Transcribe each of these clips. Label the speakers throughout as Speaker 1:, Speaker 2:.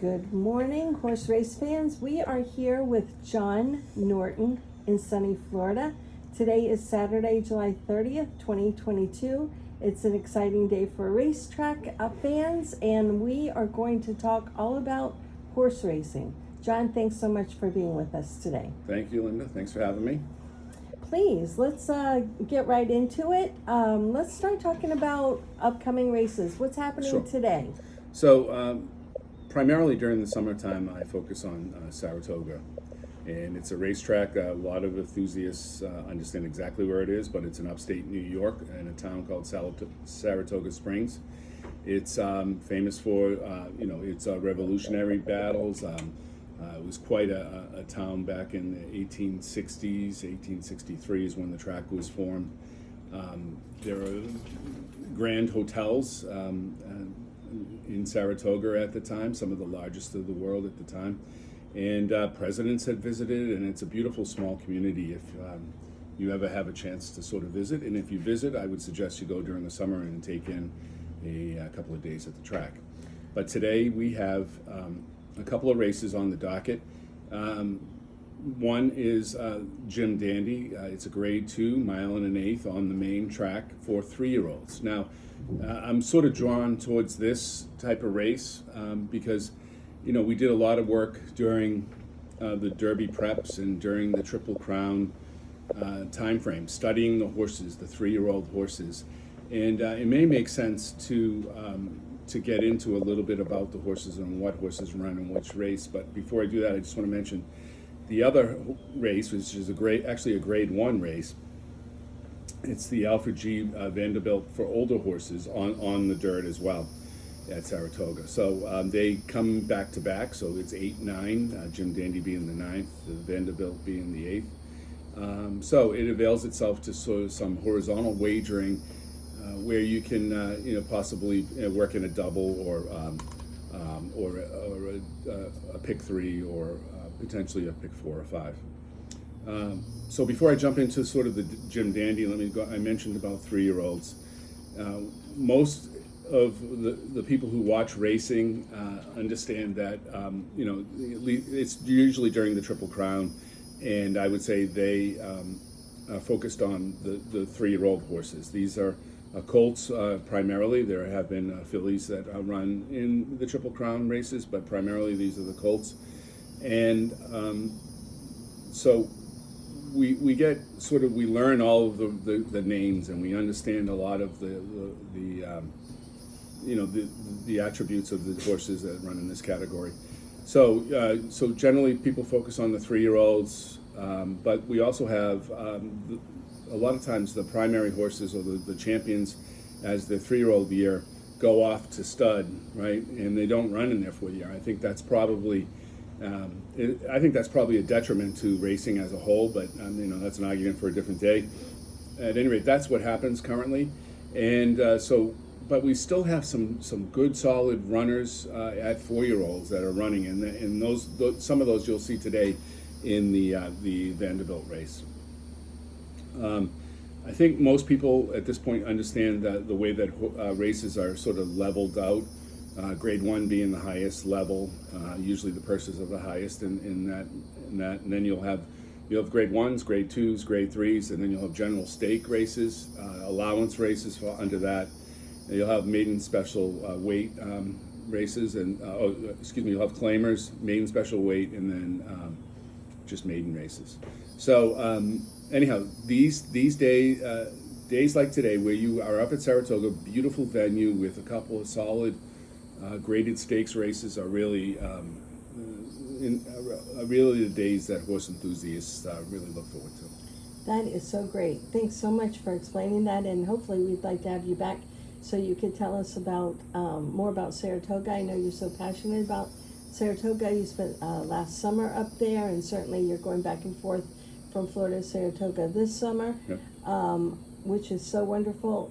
Speaker 1: Good morning, horse race fans. We are here with John Norton in sunny Florida. Today is Saturday, July 30th, 2022. It's an exciting day for racetrack fans, and we are going to talk all about horse racing. John, thanks so much for being with us today.
Speaker 2: Thank you, Linda. Thanks for having me.
Speaker 1: Please, let's get right into it. Let's start talking about upcoming races. What's happening today?
Speaker 2: So, primarily during the summertime, I focus on Saratoga. And it's a racetrack. A lot of enthusiasts understand exactly where it is, but it's in upstate New York in a town called Saratoga Springs. It's famous for, its revolutionary battles. It was quite a town back in the 1860s. 1863 is when the track was formed. There are grand hotels in Saratoga at the time, some of the largest of the world at the time. And presidents had visited, and it's a beautiful small community if you ever have a chance to sort of visit. And if you visit, I would suggest you go during the summer and take in a couple of days at the track. But today we have a couple of races on the docket. One is Jim Dandy. It's a grade 2, mile and an eighth on the main track for 3-year-olds. Now, I'm sort of drawn towards this type of race because, we did a lot of work during the Derby preps and during the Triple Crown time frame, studying the horses, the 3-year-old horses. And it may make sense to get into a little bit about the horses and what horses run in which race. But before I do that, I just want to mention the other race, which is actually a grade 1 race. It's the Alfred G. Vanderbilt for older horses on the dirt as well at Saratoga. So they come back to back, so it's 8, 9, Jim Dandy being the 9th, the Vanderbilt being the 8th. So it avails itself to sort of some horizontal wagering where you can possibly work in a double or a pick 3 or potentially a pick 4 or 5. So before I jump into sort of the Jim Dandy, I mentioned about 3-year-olds. Most of the people who watch racing understand that it's usually during the Triple Crown, and I would say they are focused on the 3-year-old horses. These are colts primarily. There have been fillies that run in the Triple Crown races, but primarily these are the colts. And so we learn all of the names, and we understand a lot of the attributes of the horses that run in this category. So generally people focus on the 3-year-olds, but we also have a lot of times the primary horses or the champions as the 3-year-old year go off to stud, right? And they don't run in their 4th year. I think that's probably a detriment to racing as a whole, but that's an argument for a different day. At any rate, that's what happens currently. And but we still have some good solid runners at 4-year-olds that are running, and those some of those you'll see today in the Vanderbilt race. I think most people at this point understand the way that races are sort of leveled out. Grade 1 being the highest level, usually the purses are the highest in that, and then you'll have grade 1s, grade 2s, grade 3s, and then you'll have general stake races, allowance races under that. And you'll have maiden special weight races, and you'll have claimers, maiden special weight, and then just maiden races. So anyhow, these days like today, where you are up at Saratoga, beautiful venue with a couple of solid graded stakes races, are really really the days that horse enthusiasts really look forward to.
Speaker 1: That is so great. Thanks so much for explaining that, and hopefully we'd like to have you back so you could tell us about more about Saratoga. I know you're so passionate about Saratoga. You spent last summer up there, and certainly you're going back and forth from Florida to Saratoga this summer,
Speaker 2: Yep.
Speaker 1: Which is so wonderful.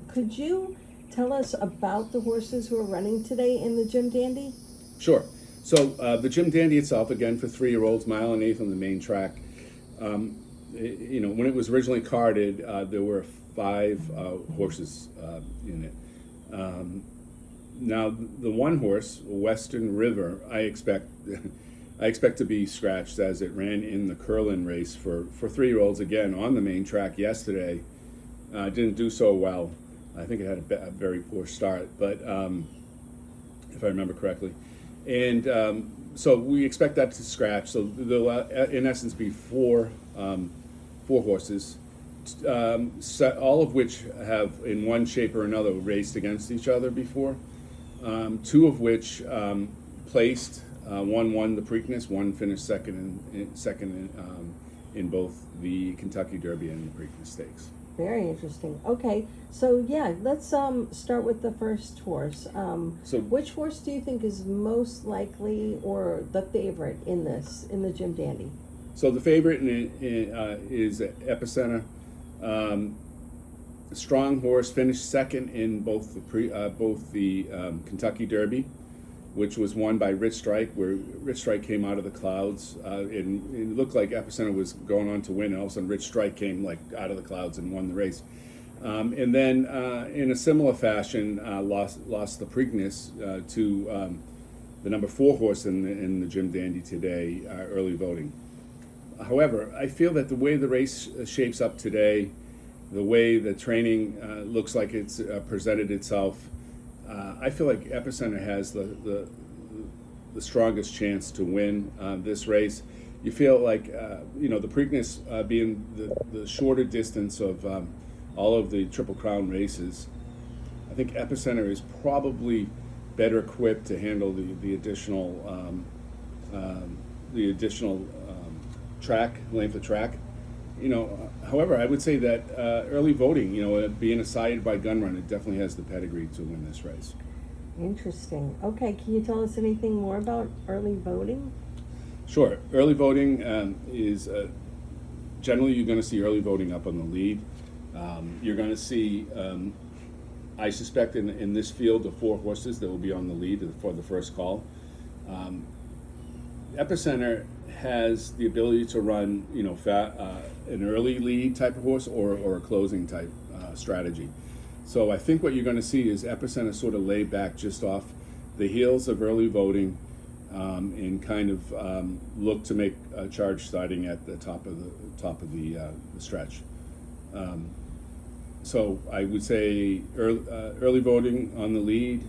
Speaker 1: Could you tell us about the horses who are running today in the Jim Dandy?
Speaker 2: Sure. So the Jim Dandy itself, again for 3-year-olds, mile and eighth on the main track. When it was originally carded, there were 5 horses in it. Now, the one horse, Western River, I expect I expect to be scratched as it ran in the Curlin race for 3-year-olds again on the main track yesterday. Didn't do so well. I think it had a very poor start, but if I remember correctly. And so we expect that to scratch. So there'll, in essence, be four horses, all of which have, in one shape or another, raced against each other before. Two of which placed. One won the Preakness. One finished second in both the Kentucky Derby and the Preakness Stakes.
Speaker 1: Very interesting. Okay, so yeah, let's start with the first horse.
Speaker 2: So
Speaker 1: which horse do you think is most likely or the favorite in the Jim Dandy?
Speaker 2: So the favorite is Epicenter. A strong horse, finished second in both the Kentucky Derby, which was won by Rich Strike, where Rich Strike came out of the clouds. And it looked like Epicenter was going on to win, and all of a sudden Rich Strike came like out of the clouds and won the race. And then in a similar fashion, lost the Preakness to the number 4 horse in the Jim Dandy today, early voting. However, I feel that the way the race shapes up today, the way the training looks like it's presented itself, I feel like Epicenter has the strongest chance to win this race. You feel like the Preakness being the shorter distance of all of the Triple Crown races, I think Epicenter is probably better equipped to handle the additional length of track. However, I would say that early voting, being a sided by gun run, it definitely has the pedigree to win this race.
Speaker 1: Interesting. Okay, can you tell us anything more about early voting?
Speaker 2: Sure. Early voting is generally you're going to see early voting up on the lead. You're going to see, I suspect, in this field of 4 horses that will be on the lead for the first call. Epicenter has the ability to run, an early lead type of horse or a closing type strategy. So I think what you're going to see is Epicenter sort of lay back just off the heels of early voting and kind of look to make a charge starting at the top of the stretch. So I would say early voting on the lead,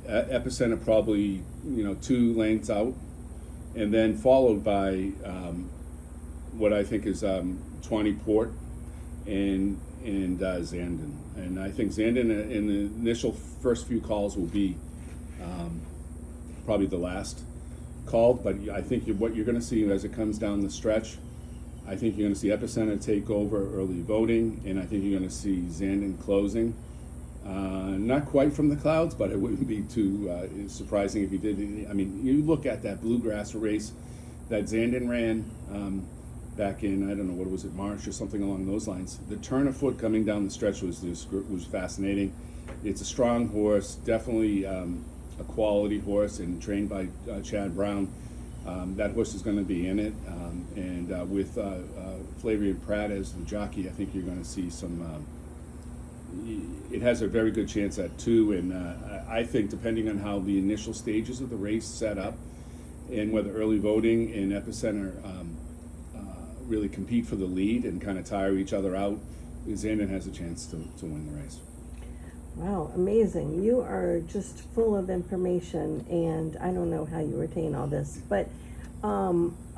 Speaker 2: Epicenter probably 2 lengths out, and then followed by what I think is 20 Port and Zandon. And I think Zandon in the initial first few calls will be probably the last called, but I think what you're going to see as it comes down the stretch, I think you're going to see Epicenter take over early voting, and I think you're going to see Zandon closing. Not quite from the clouds, but it wouldn't be too surprising if he did. I mean, you look at that bluegrass race that Zandon ran back in, I don't know, what was it, March or something along those lines. The turn of foot coming down the stretch was fascinating. It's a strong horse, definitely a quality horse, and trained by Chad Brown. That horse is going to be in it, and with Flavian Pratt as the jockey, I think you're going to see some. It has a very good chance at 2, and I think depending on how the initial stages of the race set up, and whether early voting and Epicenter really compete for the lead and kind of tire each other out, Zandon has a chance to win the race.
Speaker 1: Wow, amazing. You are just full of information, and I don't know how you retain all this, but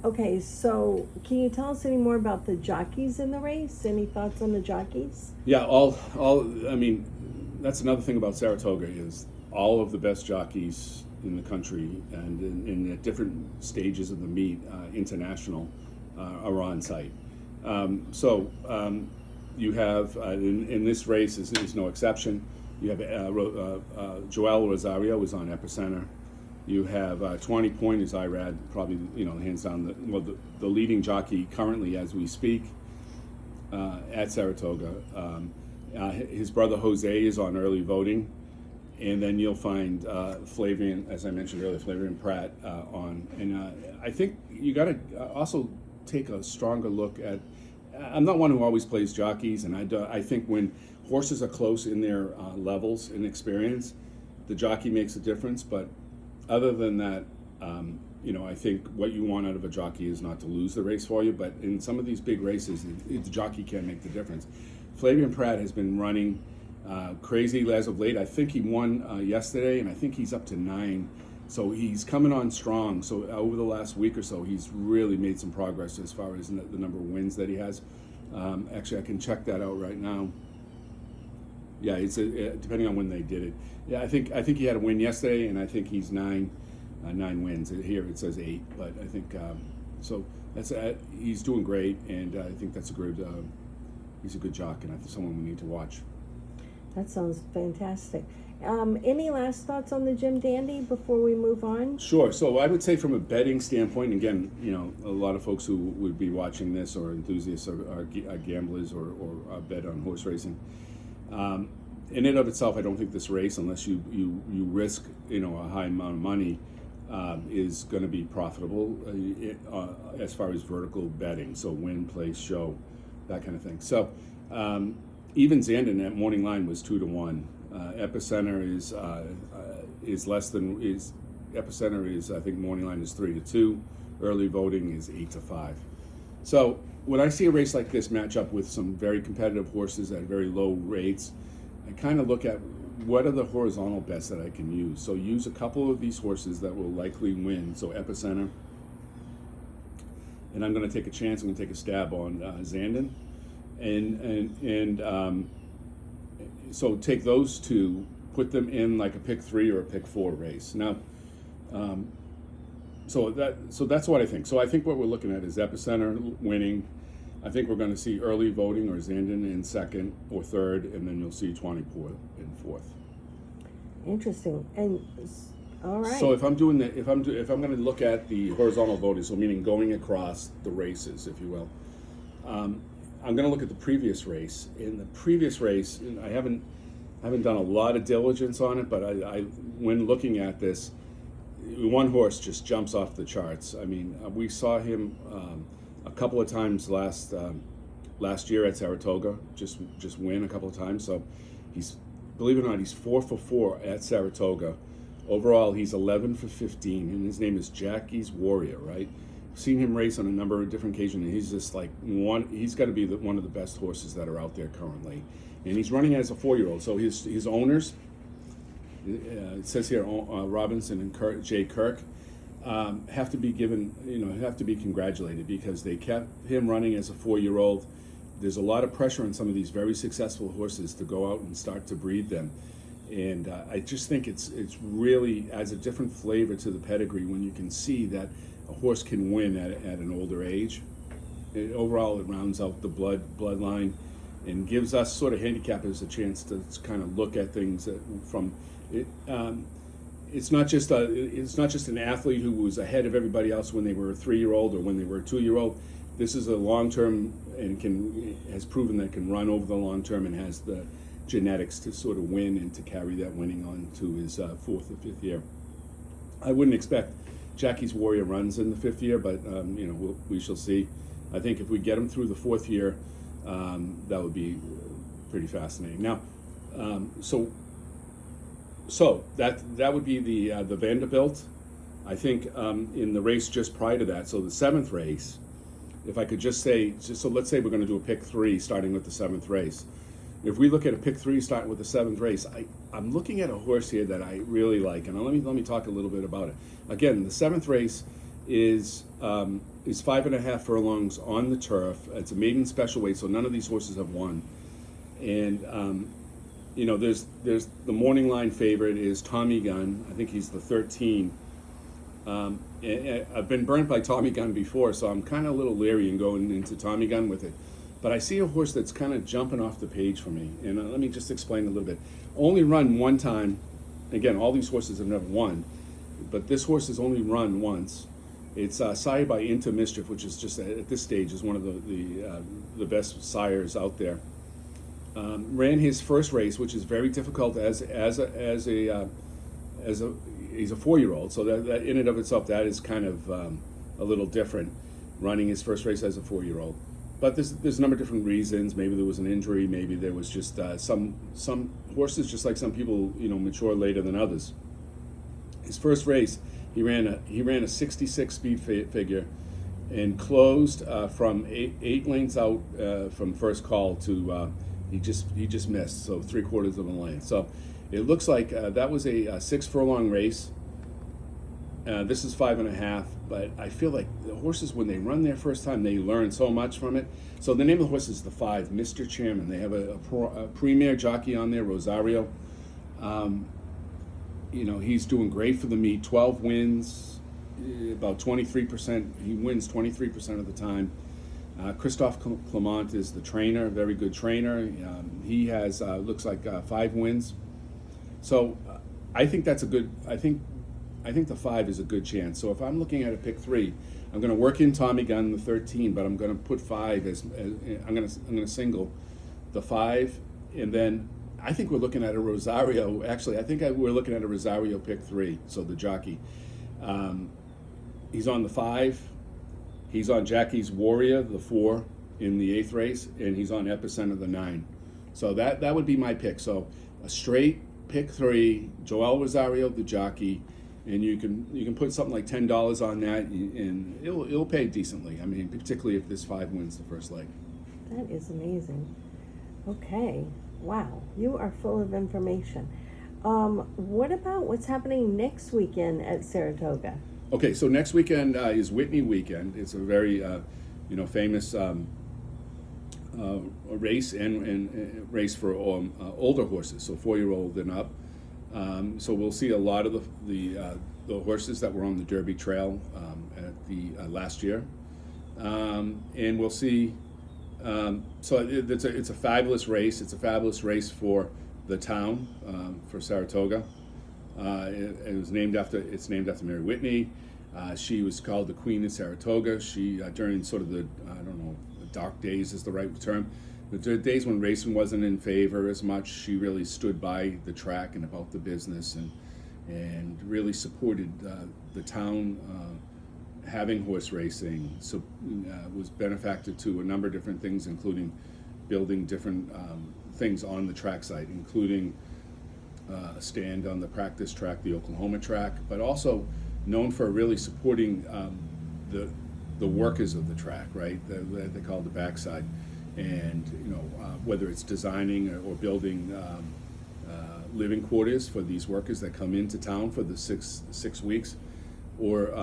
Speaker 1: okay, so can you tell us any more about the jockeys in the race? Any thoughts on the jockeys?
Speaker 2: Yeah, I mean, that's another thing about Saratoga is all of the best jockeys in the country and in different stages of the meet, international, are on site. You have, in this race is no exception, you have Joel Rosario is on Epicenter. You have 20 Point is Irad, probably, hands down the leading jockey currently as we speak at Saratoga. His brother Jose is on early voting. And then you'll find Flavian, as I mentioned earlier, Flavian Pratt on. And I think you got to also take a stronger look at. I'm not one who always plays jockeys, and I think when horses are close in their levels and experience, the jockey makes a difference, but other than that, I think what you want out of a jockey is not to lose the race for you, but in some of these big races, the jockey can make the difference. Flavian Pratt has been running crazy as of late. I think he won yesterday, and I think he's up to 9. So he's coming on strong. So over the last week or so, he's really made some progress as far as the number of wins that he has. Actually, I can check that out right now. Yeah, it's depending on when they did it. Yeah, I think he had a win yesterday, and I think he's 9 wins. Here it says 8, but I think so. That's he's doing great, and I think that's a good. He's a good jock, and I think someone we need to watch.
Speaker 1: That sounds fantastic. Any last thoughts on the Jim Dandy before we move on?
Speaker 2: Sure. So I would say from a betting standpoint, again, a lot of folks who would be watching this or enthusiasts are gamblers or bet on horse racing. In and of itself, I don't think this race, unless you risk a high amount of money, is going to be profitable as far as vertical betting. So win, place, show, that kind of thing. So even Zandon at morning line was 2-1. Epicenter is less than Epicenter is, I think morning line is 3-2. Early voting is 8-5. So when I see a race like this match up with some very competitive horses at very low rates, I kind of look at what are the horizontal bets that I can use. So use a couple of these horses that will likely win. So Epicenter, and I'm going to take a chance. I'm going to take a stab on Zandon, and so take those two, put them in like a pick 3 or a pick 4 race. Now, so that's what I think. So I think what we're looking at is Epicenter winning. I think we're going to see early voting or Zandon in 2nd or 3rd, and then you'll see Tawnyport in 4th.
Speaker 1: Interesting. And all right.
Speaker 2: So if I'm doing that, if I'm going to look at the horizontal voting, so meaning going across the races, if you will, I'm going to look at the previous race. In the previous race, and I haven't done a lot of diligence on it, but I when looking at this, one horse just jumps off the charts. I mean, we saw him a couple of times last year at Saratoga, just win a couple of times. So he's, believe it or not, he's 4 for 4 at Saratoga. Overall, he's 11 for 15, and his name is Jockeys Warrior, right? I've seen him race on a number of different occasions, and he's just like he's got to be one of the best horses that are out there currently. And he's running as a 4-year-old. So his owners, it says here, Robinson and Jay Kirk, have to be given, have to be congratulated because they kept him running as a 4-year-old. There's a lot of pressure on some of these very successful horses to go out and start to breed them. And I just think it's really adds a different flavor to the pedigree when you can see that a horse can win at an older age. Overall, it rounds out the bloodline and gives us sort of handicappers a chance to kind of look at things from it. It's not just an athlete who was ahead of everybody else when they were a 3-year-old or when they were a 2-year-old. This is a long-term and has proven that can run over the long term and has the genetics to sort of win and to carry that winning on to his 4th or 5th year. I wouldn't expect Jockeys Warrior runs in the 5th year, but we shall see. I think if we get him through the 4th year, that would be pretty fascinating. Now, so that would be the Vanderbilt. I think in the race just prior to that, so the 7th race, if I could just say, so let's say we're going to do a pick 3 starting with the 7th race. If we look at a pick 3 starting with the 7th race, I'm looking at a horse here that I really like, and let me talk a little bit about it. Again, the 7th race is 5.5 furlongs on the turf. It's a maiden special weight, so none of these horses have won. And there's the morning line favorite is Tommy Gunn. I think he's the 13. And I've been burnt by Tommy Gunn before, so I'm kind of a little leery in going into Tommy Gunn with it. But I see a horse that's kind of jumping off the page for me, and let me just explain a little bit. Only run one time. Again, all these horses have never won, but this horse has only run once. It's sired by Into Mischief, which is just at this stage is one of the best sires out there. Ran his first race, which is very difficult as a he's a 4-year-old, so that in and of itself that is kind of a little different. Running his first race as a 4-year-old. but there's a number of different reasons. Maybe there was an injury. Maybe there was just some horses, just like some people, mature later than others. His first race, he ran a 66 speed figure, and closed from eight lengths out from first call to he just missed, so 3/4 of a length. So it looks like that was a 6 furlong race. This is 5.5, but I feel like the horses, when they run their first time, they learn so much from it. So the name of the horse is the 5, Mr. Chairman. They have a premier jockey on there, Rosario. He's doing great for the meet. 12 wins, about 23%. He wins 23% of the time. Christophe Clement is the trainer, very good trainer. He has looks like 5 wins. So I think that's a good. I think the 5 is a good chance. So if I'm looking at a pick 3, I'm going to work in Tommy Gunn the 13, but I'm going to put 5 as I'm going to single the 5, and then I think we're looking at a Rosario. Actually, I think we're looking at a Rosario pick 3. So the jockey, he's on the 5. He's on Jackie's Warrior, the 4, in the 8th race, and he's on Epicenter, the 9. So that would be my pick. So a straight pick 3, Joel Rosario, the jockey, and you can put something like $10 on that, and it'll pay decently. I mean, particularly if this 5 wins the first leg.
Speaker 1: That is amazing. Okay, wow, you are full of information. What about what's happening next weekend at Saratoga?
Speaker 2: Okay, so next weekend is Whitney Weekend. It's a very, famous race and race for older horses, so 4-year-old and up. So we'll see a lot of the horses that were on the Derby Trail at the last year, and we'll see. So it's a fabulous race. It's a fabulous race for the town, for Saratoga. It's named after Mary Whitney. She was called the Queen of Saratoga. She during sort of the dark days is the right term. The days when racing wasn't in favor as much, she really stood by the track and about the business, and really supported the town having horse racing. So was benefactor to a number of different things, including building different things on the track site, including a stand on the practice track, the Oklahoma track, but also known for really supporting the workers of the track, right? They call it the backside. And whether it's designing or building living quarters for these workers that come into town for the six weeks, or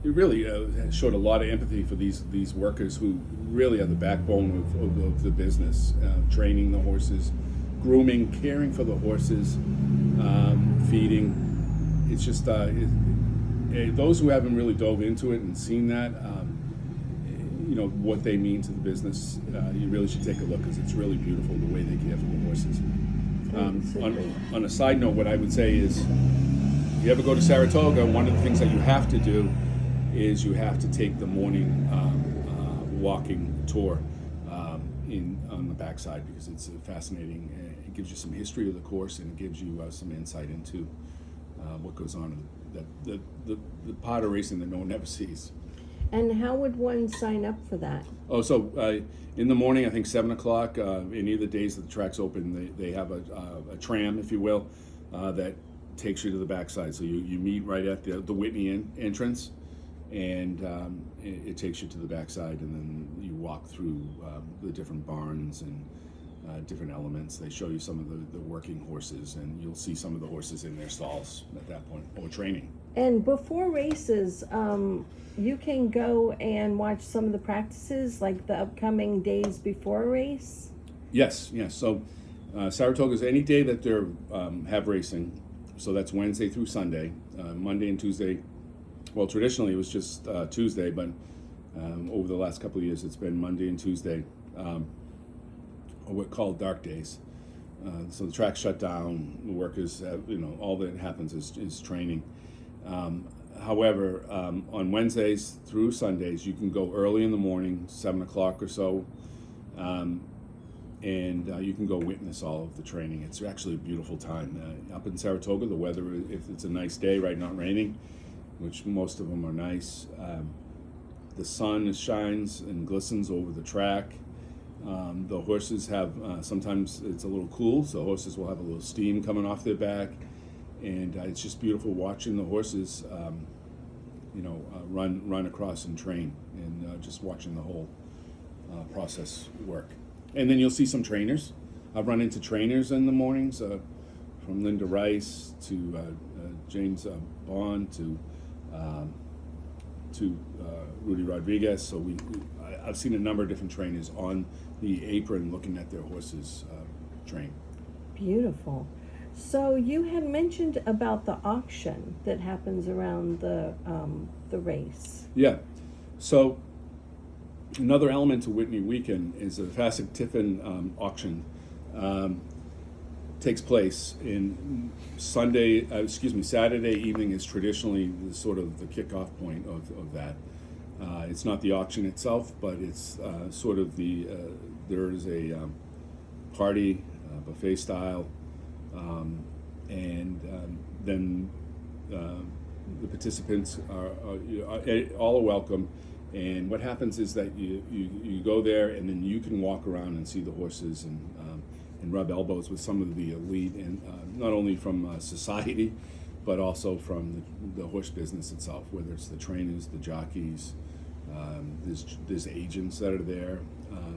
Speaker 2: it really showed a lot of empathy for these workers who really are the backbone of the business, training the horses, grooming, caring for the horses, feeding. It's just those who haven't really dove into it and seen that. What they mean to the business, you really should take a look, because it's really beautiful the way they care for the horses. On a side note, what I would say is, if you ever go to Saratoga, one of the things that you have to do is you have to take the morning walking tour on the backside, because it's fascinating. It gives you some history of the course, and it gives you some insight into what goes on in the part of racing that no one ever sees.
Speaker 1: And how would one sign up for that?
Speaker 2: Oh, so in the morning, I think 7 o'clock, any of the days that the track's open, they have a tram, if you will, that takes you to the backside. So you meet right at the Whitney entrance, and it takes you to the backside, and then you walk through the different barns and different elements. They show you some of the working horses, and you'll see some of the horses in their stalls at that point, or training. And
Speaker 1: before races, you can go and watch some of the practices, like the upcoming days before a race?
Speaker 2: Yes. So Saratoga's any day that they have racing. So that's Wednesday through Sunday. Monday and Tuesday, well, traditionally it was just Tuesday, but over the last couple of years it's been Monday and Tuesday, or what called dark days. So the track's shut down, the workers, all that happens is training. However, on Wednesdays through Sundays, you can go early in the morning, 7 o'clock or so, and you can go witness all of the training. It's actually a beautiful time. Up in Saratoga, the weather, if it's a nice day, right, not raining, which most of them are nice, The sun shines and glistens over the track. The horses have, sometimes it's a little cool, so horses will have a little steam coming off their back. And it's just beautiful watching the horses, run across and train, and just watching the whole process work. And then you'll see some trainers. I've run into trainers in the mornings, from Linda Rice to James Bond to Rudy Rodriguez. So I've seen a number of different trainers on the apron looking at their horses train.
Speaker 1: Beautiful. So you had mentioned about the auction that happens around the race.
Speaker 2: Yeah. So another element to Whitney Weekend is a Fasig Tiffin auction. Takes place in Saturday evening is traditionally the sort of the kickoff point of that. It's not the auction itself, but it's sort of there is a party, buffet style, and then the participants all are welcome. And what happens is that you go there, and then you can walk around and see the horses and rub elbows with some of the elite, and not only from society, but also from the horse business itself, whether it's the trainers, the jockeys. There's agents that are there.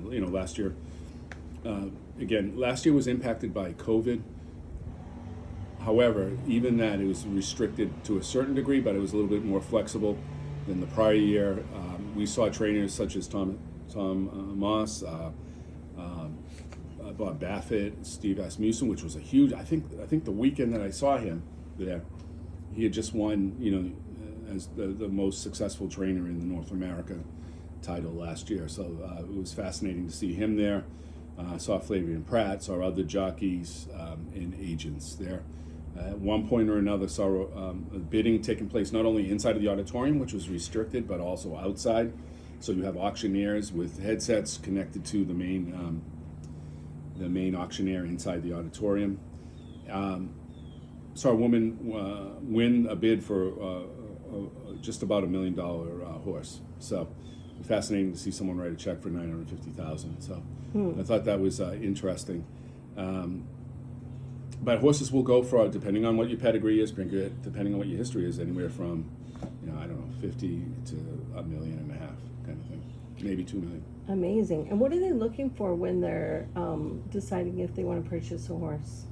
Speaker 2: Last year was impacted by COVID. However, even that, it was restricted to a certain degree, but it was a little bit more flexible than the prior year. We saw trainers such as Tom Moss, Bob Baffett, Steve Asmussen, which was a huge. I think the weekend that I saw him there, he had just won, as the most successful trainer in the North America title last year. So it was fascinating to see him there. Saw Flavian Pratt, saw other jockeys and agents there. At one point or another, saw bidding taking place not only inside of the auditorium, which was restricted, but also outside. So you have auctioneers with headsets connected to the main auctioneer inside the auditorium. Saw a woman win a bid for just about $1 million horse. So fascinating to see someone write a check for $950,000. So I thought that was interesting. But horses will go for, depending on what your pedigree is, depending on what your history is, anywhere from, 50 to $1.5 million kind of thing, maybe $2 million.
Speaker 1: Amazing. And what are they looking for when they're deciding if they want to purchase a horse?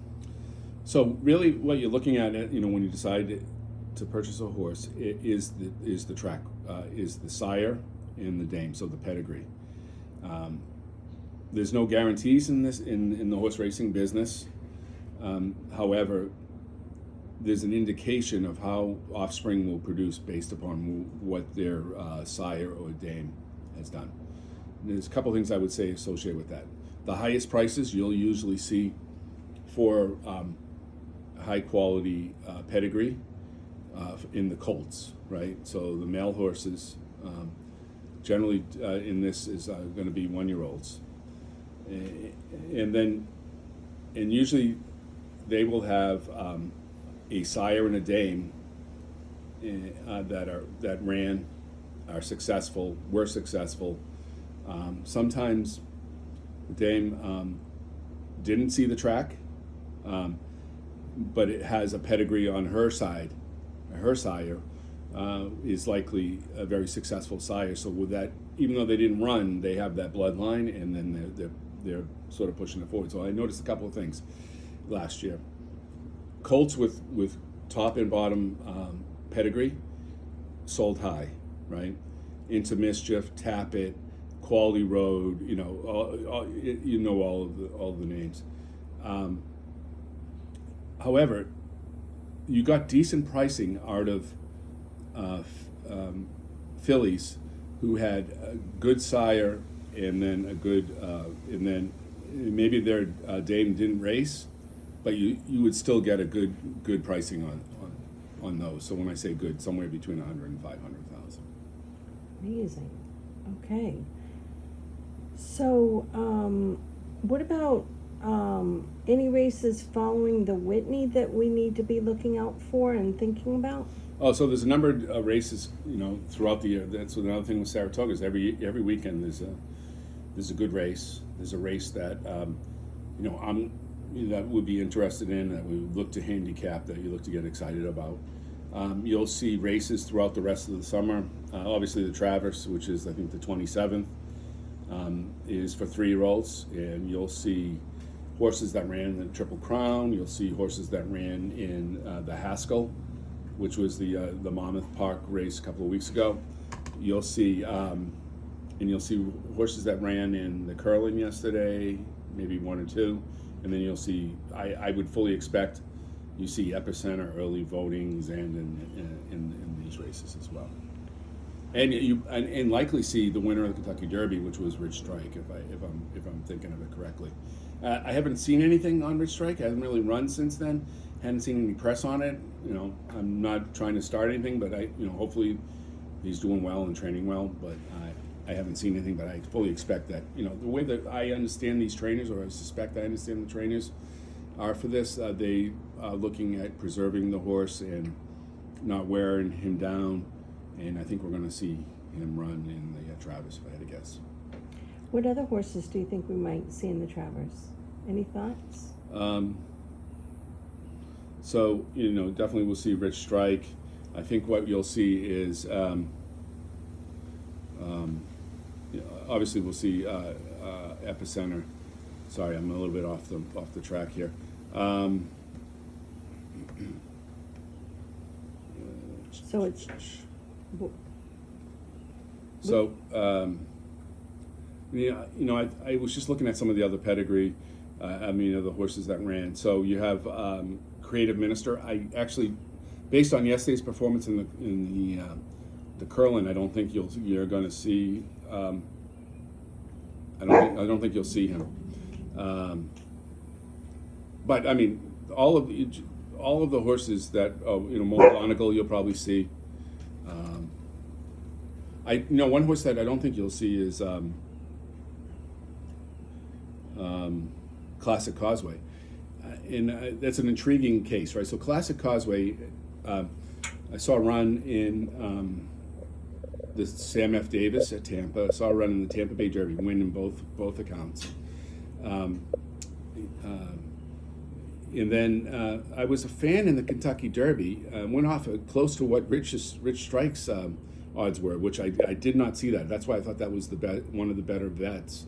Speaker 2: So really, what you're looking at, when you decide to purchase a horse, is the track, is the sire and the dame, so the pedigree. There's no guarantees in this in the horse racing business. However, there's an indication of how offspring will produce based upon what their sire or dame has done. And there's a couple things I would say associated with that. The highest prices you'll usually see for high quality pedigree in the colts, right? So the male horses generally in this is going to be 1-year-olds, and usually they will have a sire and a dame that were successful. Sometimes the dame didn't see the track, but it has a pedigree on her side. Her sire is likely a very successful sire. So with that, even though they didn't run, they have that bloodline, and then they're sort of pushing it forward. So I noticed a couple of things last year. Colts with top and bottom pedigree sold high, right? Into Mischief, Tap It, Quality Road, all of the names. However, you got decent pricing out of fillies who had a good sire and then and then maybe their dame didn't race, but you would still get a good pricing on those. So when I say good, somewhere between 100 and 500,000.
Speaker 1: Amazing. Okay. So, what about any races following the Whitney that we need to be looking out for and thinking about?
Speaker 2: Oh, so there's a number of races, throughout the year. That's another thing with Saratoga is every weekend there's a good race. There's a race that that would be interested in, that we would look to handicap, that you look to get excited about. You'll see races throughout the rest of the summer. Obviously, the Travers, which is I think the 27th, is for 3-year-olds, and you'll see horses that ran in the Triple Crown. You'll see horses that ran in the Haskell, which was the Monmouth Park race a couple of weeks ago. You'll see horses that ran in the Curling yesterday, maybe 1 or 2, and then you'll see. I would fully expect you see Epicenter, early votings, and in these races as well. And and likely see the winner of the Kentucky Derby, which was Rich Strike, if I'm thinking of it correctly. I haven't seen anything on Rich Strike. I haven't really run since then. Hadn't seen any press on it. I'm not trying to start anything, but hopefully he's doing well and training well. But I haven't seen anything. But I fully expect that. The way that I understand these trainers, or I suspect I understand the trainers, are for this. They are looking at preserving the horse and not wearing him down. And I think we're going to see him run in the Travers, if I had to guess.
Speaker 1: What other horses do you think we might see in the Travers? Any thoughts?
Speaker 2: So, definitely we'll see Rich Strike. I think what you'll see is, obviously we'll see Epicenter. Sorry, I'm a little bit off the track here.
Speaker 1: So it's...
Speaker 2: So, I was just looking at some of the other pedigree, the horses that ran. So you have Creative Minister. I actually, based on yesterday's performance in the Curlin, I don't think you're going to see. I don't think you'll see him. But I mean, all of the horses that Montgonagle you'll probably see. One horse that I don't think you'll see is Classic Causeway, and that's an intriguing case, right? So Classic Causeway, I saw a run in the Sam F. Davis at Tampa. I saw a run in the Tampa Bay Derby, win in both accounts. And then I was a fan in the Kentucky Derby. Went off close to what Rich Strike's odds were, which I did not see that. That's why I thought that was one of the better bets.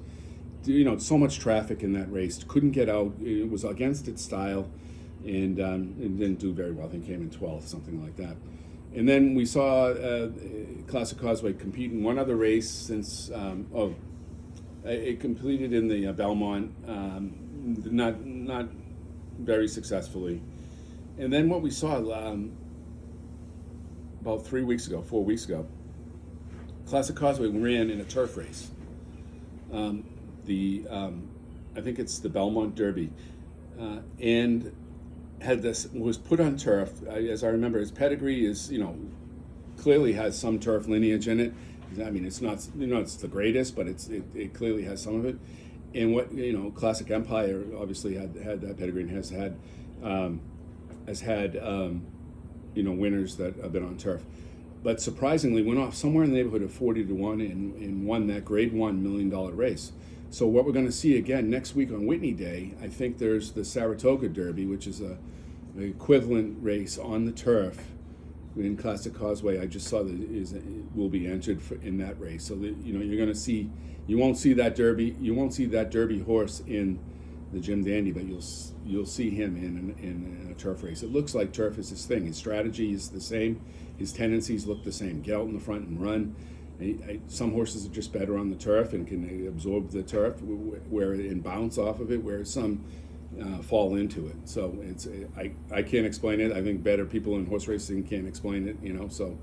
Speaker 2: So much traffic in that race. Couldn't get out. It was against its style, and it didn't do very well. I think came in 12th, something like that. And then we saw Classic Causeway compete in one other race since. It completed in the Belmont, not very successfully. And then what we saw about 4 weeks ago, Classic Causeway ran in a turf race. I think it's the Belmont Derby, and was put on turf. As I remember, his pedigree is clearly has some turf lineage in it. I mean, it's not it's the greatest, but it clearly has some of it. And what Classic Empire obviously had that pedigree and has had winners that have been on turf, but surprisingly went off somewhere in the neighborhood of 40-1 and won that Grade 1 $1 million race. So what we're going to see again next week on Whitney Day, I think there's the Saratoga Derby, which is an equivalent race on the turf in Classic Causeway. I just saw that will be entered in that race. So that, you're going to see, you won't see that Derby horse in the Jim Dandy, but you'll see him in a turf race. It looks like turf is his thing. His strategy is the same. His tendencies look the same. Get out in the front and run. Some horses are just better on the turf and can absorb the turf and bounce off of it, whereas some fall into it. So I can't explain it. I think better people in horse racing can't explain it, so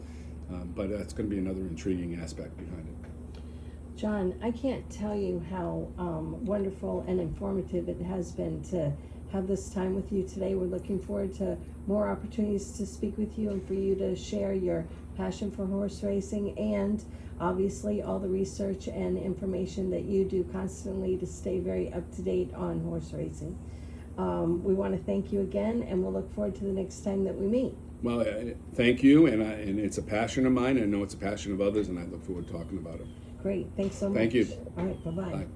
Speaker 2: but that's going to be another intriguing aspect behind it.
Speaker 1: John, I can't tell you how wonderful and informative it has been to have this time with you today. We're looking forward to more opportunities to speak with you and for you to share your passion for horse racing and obviously all the research and information that you do constantly to stay very up to date on horse racing. We want to thank you again, and we'll look forward to the next time that we meet.
Speaker 2: Well, thank you, and it's a passion of mine. I know it's a passion of others, and I look forward to talking about it.
Speaker 1: Great. Thanks so much.
Speaker 2: Thank you.
Speaker 1: All right. Bye-bye.
Speaker 2: Bye.